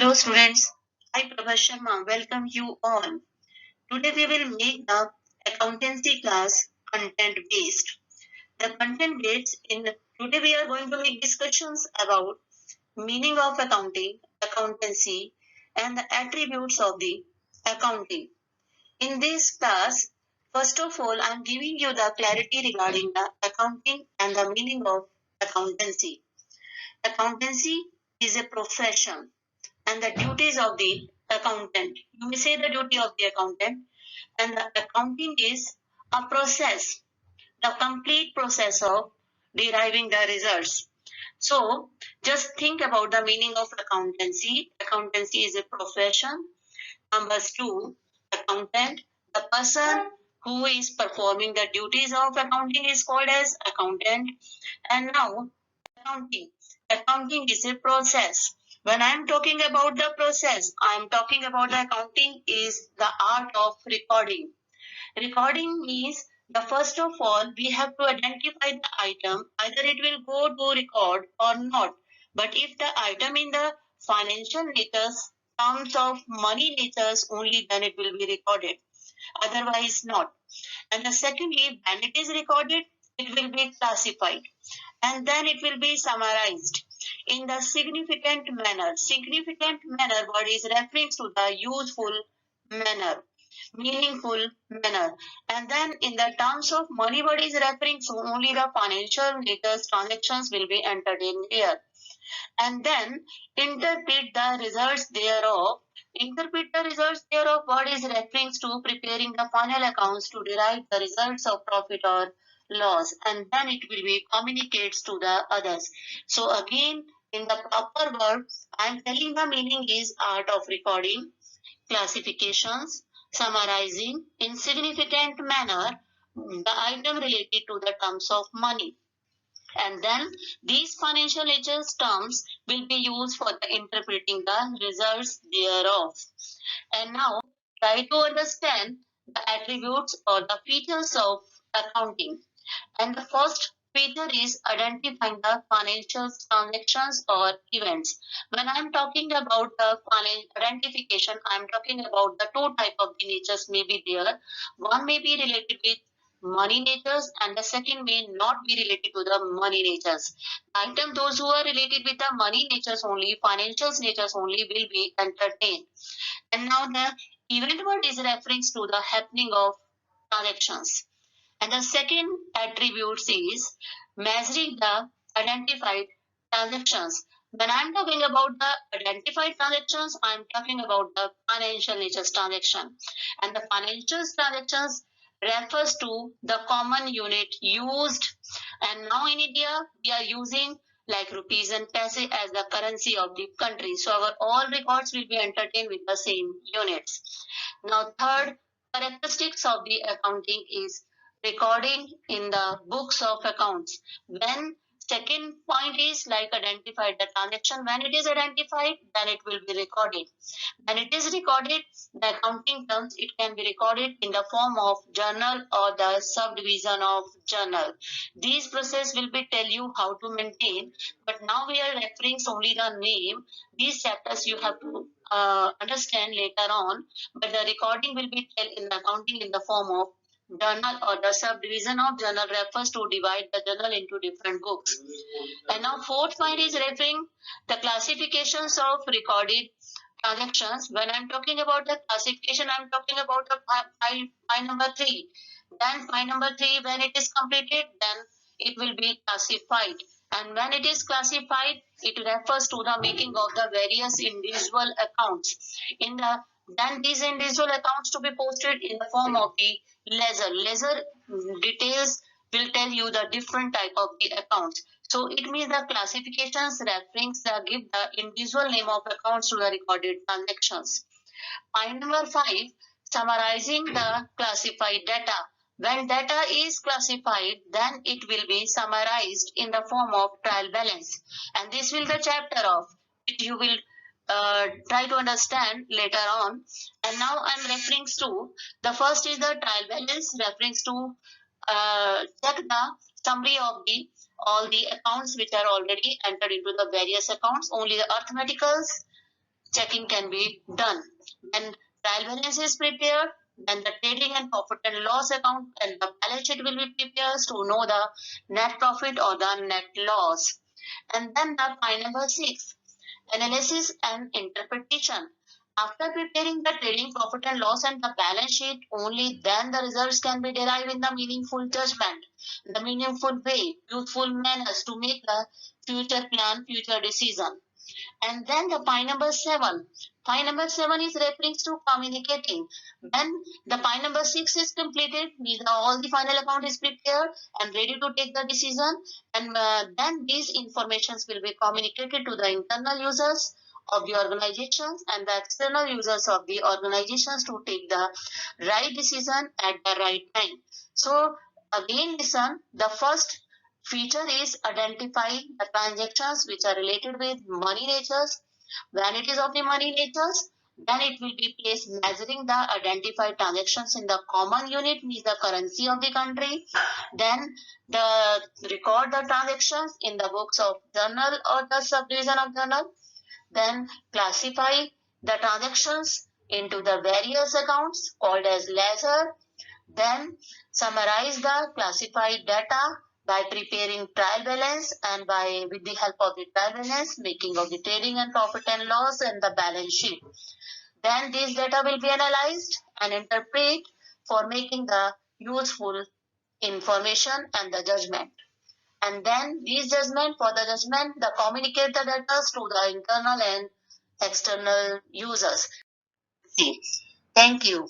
Hello students, I Prabha Sharma welcome you all. Today we will make the accountancy class content based. The content based in today we are going to make discussions about meaning of accounting, accountancy and the attributes of the accounting. In this class, first of all I am giving you the clarity regarding the accounting and the meaning of accountancy. Accountancy is a profession and the duties of the accountant. You may say the duty of the accountant, and the accounting is a process, the complete process of deriving the results. So, just think about the meaning of accountancy. Accountancy is a profession. Number two, accountant. The person who is performing the duties of accounting is called as accountant. And now, accounting. Accounting is a process. When I am talking about the process, I am talking about the accounting is the art of recording. Recording means the first of all we have to identify the item, either it will go to record or not. But if the item in the financial natures, terms of money natures only, then it will be recorded. Otherwise not. And the secondly, when it is recorded, it will be classified and then it will be summarized in the significant manner. Significant manner word is referring to the useful manner, meaningful manner. And then in the terms of money word is referring to only the financial latest transactions will be entered in here. And then interpret the results thereof. Interpret the results thereof word is referring to preparing the final accounts to derive the results of profit or loss, and then it will be communicates to the others. So again, in the proper word, I am telling the meaning is art of recording, classifications, summarizing in significant manner the item related to the terms of money. And then these financial ledgers terms will be used for the interpreting the results thereof. And now try to understand the attributes or the features of accounting. And the first feature is identifying the financial transactions or events. When I'm talking about the identification, I'm talking about the two type of the natures may be there. One may be related with money natures and the second may not be related to the money natures. Item those who are related with the money natures only, financial natures only will be entertained. And now the event word is referring to the happening of transactions. And the second attribute is measuring the identified transactions. When I'm talking about the identified transactions, I'm talking about the financial nature transaction. And the financial transactions refers to the common unit used. And now in India, we are using like rupees and paise as the currency of the country. So our all records will be entertained with the same units. Now third characteristics of the accounting is recording in the books of accounts. When second point is like identify the transaction. When it is identified, then it will be recorded. When it is recorded, the accounting terms, it can be recorded in the form of journal or the subdivision of journal. These process will be tell you how to maintain, but now we are referring only the name. These chapters you have to understand later on, but the recording will be tell in the accounting in the form of journal or the subdivision of journal refers to divide the journal into different books. And now fourth point is referring the classifications of recorded transactions. When I'm talking about the classification, I'm talking about the file number 3. Then file number 3, when it is completed, then it will be classified. And when it is classified, it refers to the making of the various individual accounts. In the then these individual accounts to be posted in the form of the ledger. Ledger details will tell you the different type of the accounts. So it means the classifications referring the give the individual name of accounts to the recorded transactions. Point number 5, summarizing the classified data. When data is classified, then it will be summarized in the form of trial balance. And this will the chapter of which you will try to understand later on. And now I'm referring to the first is the trial balance, referring to check the summary of the all the accounts which are already entered into the various accounts. Only the arithmeticals checking can be done. When trial balance is prepared, then the trading and profit and loss account and the balance sheet will be prepared to know the net profit or the net loss. And then the point number 6, analysis and interpretation. After preparing the trading profit and loss and the balance sheet, only then the results can be derived in the meaningful judgment, the meaningful way, useful manners to make the future plan, future decision. And then the point number 7. Point number 7 is referring to communicating. When the point number 6 is completed, means all the final account is prepared and ready to take the decision. And then these informations will be communicated to the internal users of the organizations and the external users of the organizations to take the right decision at the right time. So again listen, the first feature is identifying the transactions which are related with money natures. When it is of the money natures, then it will be placed measuring the identified transactions in the common unit, means the currency of the country. Then the record the transactions in the books of journal or the subdivision of journal. Then classify the transactions into the various accounts called as ledger. Then summarize the classified data by preparing trial balance and by with the help of the trial balance, making of the trading and profit and loss and the balance sheet. Then this data will be analyzed and interpreted for making the useful information and the judgment. And then these judgment, for the judgment, the communicate the data to the internal and external users. See, thank you.